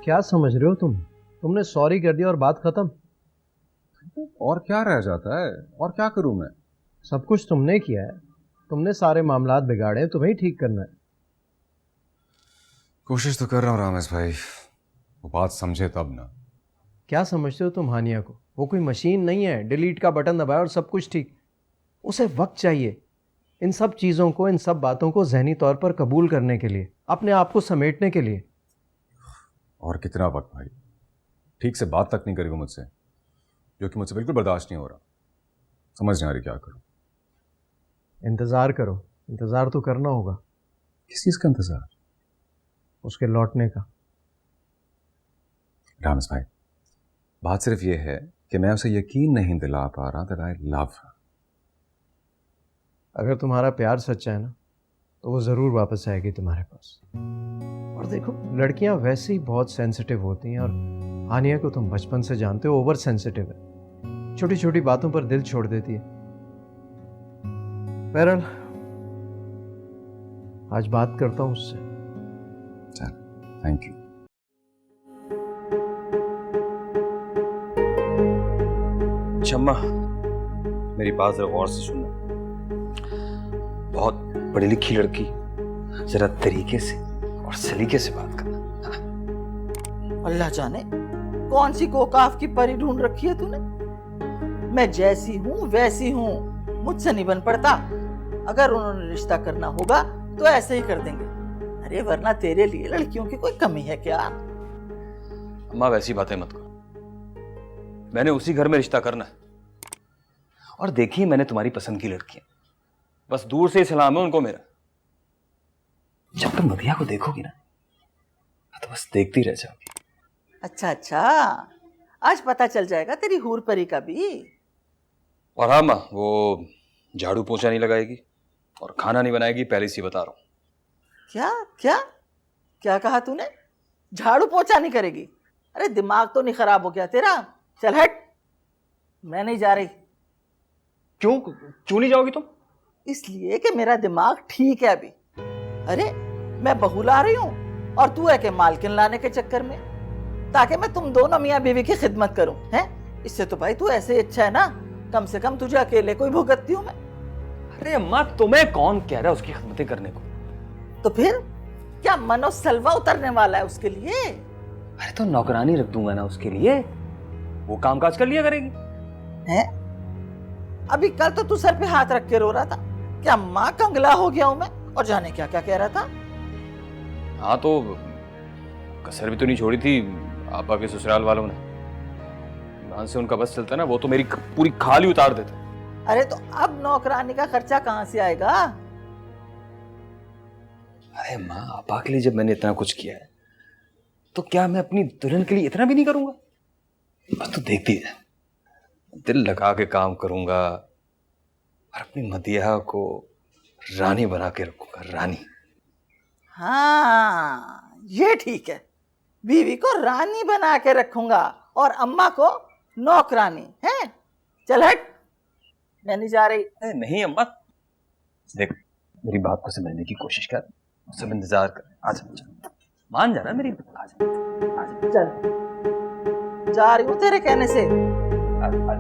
क्या समझ रहे हो तुमने सॉरी कर दिया और बात खत्म। और क्या रह जाता है, और क्या करूं मैं? सब कुछ तुमने किया है, तुमने सारे मामलात बिगाड़े, तुम्हें ही ठीक करना है। कोशिश तो कर रहा हूँ रामेश भाई, वो बात समझे तब ना। क्या समझते हो तुम हानिया को? वो कोई मशीन नहीं है, डिलीट का बटन दबाया और सब कुछ ठीक। उसे वक्त चाहिए इन सब चीज़ों को, इन सब बातों को जहनी तौर पर कबूल करने के लिए, अपने आप को समेटने के लिए। और कितना वक्त भाई? ठीक से बात तक नहीं करी वो मुझसे, जो कि मुझसे बिल्कुल बर्दाश्त नहीं हो रहा। समझ नहीं आ रही क्या करूं। इंतज़ार करो, इंतज़ार तो करना होगा। किस चीज़ का इंतजार? उसके लौटने का। रामेश भाई, बात सिर्फ ये है कि मैं उसे यकीन नहीं दिला पा रहा दैट आई लव हर। अगर तुम्हारा प्यार सच्चा है ना, तो वो ज़रूर वापस आएगी तुम्हारे पास। और देखो, लड़कियां वैसे ही बहुत सेंसिटिव होती हैं, और हानिया को तुम बचपन से जानते हो, ओवर सेंसिटिव है, छोटी छोटी बातों पर दिल छोड़ देती है। बहरहाल आज बात करता हूँ उससे। चल, थैंक यू। शम्मा, मेरी बात जरा गौर से सुनना। बहुत पढ़ी लिखी लड़की, जरा तरीके से और सलीके से बात करना। अल्लाह जाने कौन सी कोकाफ की परी ढूंढ रखी है तूने। मैं जैसी हूँ वैसी हूँ, मुझसे नहीं बन पड़ता। अगर उन्होंने रिश्ता करना होगा तो ऐसे ही कर देंगे। अरे वरना तेरे लिए लड़कियों की कोई कमी है क्या? अम्मा वैसी बातें मत करो, मैंने उसी घर में रिश्ता करना है। और देखिए, मैंने तुम्हारी पसंद की लड़की है, बस दूर से ही सलाम है उनको मेरा। जब तुम मदिया को देखोगी ना, तो बस देखती रह जाओगी। अच्छा अच्छा, आज पता चल जाएगा तेरी हूर परी का भी। और हाँ माँ, वो झाड़ू पोछा नहीं लगाएगी और खाना नहीं बनाएगी, पहले से बता रहा हूँ। क्या क्या क्या कहा तूने? झाड़ू पोछा नहीं करेगी? अरे दिमाग तो नहीं खराब हो गया तेरा? चल हट, मैं नहीं जा रही। क्यों क्यों नहीं जाओगी तुम? इसलिए कि मेरा दिमाग ठीक है अभी। अरे मैं बहू ला रही हूँ और तू है कि मालकिन लाने के चक्कर में, ताकि मैं तुम दोनों मियाँ बीवी की खिदमत करूं, हैं? इससे तो भाई तू ऐसे ही अच्छा है ना, कम से कम तुझे अकेले कोई भुगतती हूँ मैं। अरे अम्मा, तुम्हें कौन कह रहा है उसकी खिदमतें करने को? तो फिर क्या मनो सलवा उतरने वाला है उसके लिए? अरे तो नौकरानी रख दूंगा ना उसके लिए, वो काम काज कर लिया करेगी। हैं? अभी कल तो तू सर पे हाथ रख के रो रहा था। क्या माँ कंगला हो गया हूं मैं? और जाने क्या क्या कह रहा था। हाँ तो कसर भी तो नहीं छोड़ी थी आपा के ससुराल वालों ने। वहां से उनका बस चलता ना, वो तो मेरी पूरी खाल ही उतार देते। अरे तो अब नौकरानी का खर्चा कहाँ से आएगा? अरे माँ, आपा के लिए जब मैंने इतना कुछ किया है, तो क्या मैं अपनी दुल्हन के लिए इतना भी नहीं करूंगा? बस तो देखती है, दिल लगा के काम करूंगा और अपनी मदिया को रानी बना के रखूंगा, रानी। हाँ ये ठीक है, बीवी को रानी बना के रखूंगा और अम्मा को नौकरानी, है? चल हट, मैं नहीं जा रही। नहीं अम्मा, देख मेरी बात को समझने की कोशिश कर, सब इंतजार कर। आजा, मान जाना मेरी। आजा, आजा। चल जा रही हूँ तेरे कहने से। आजा।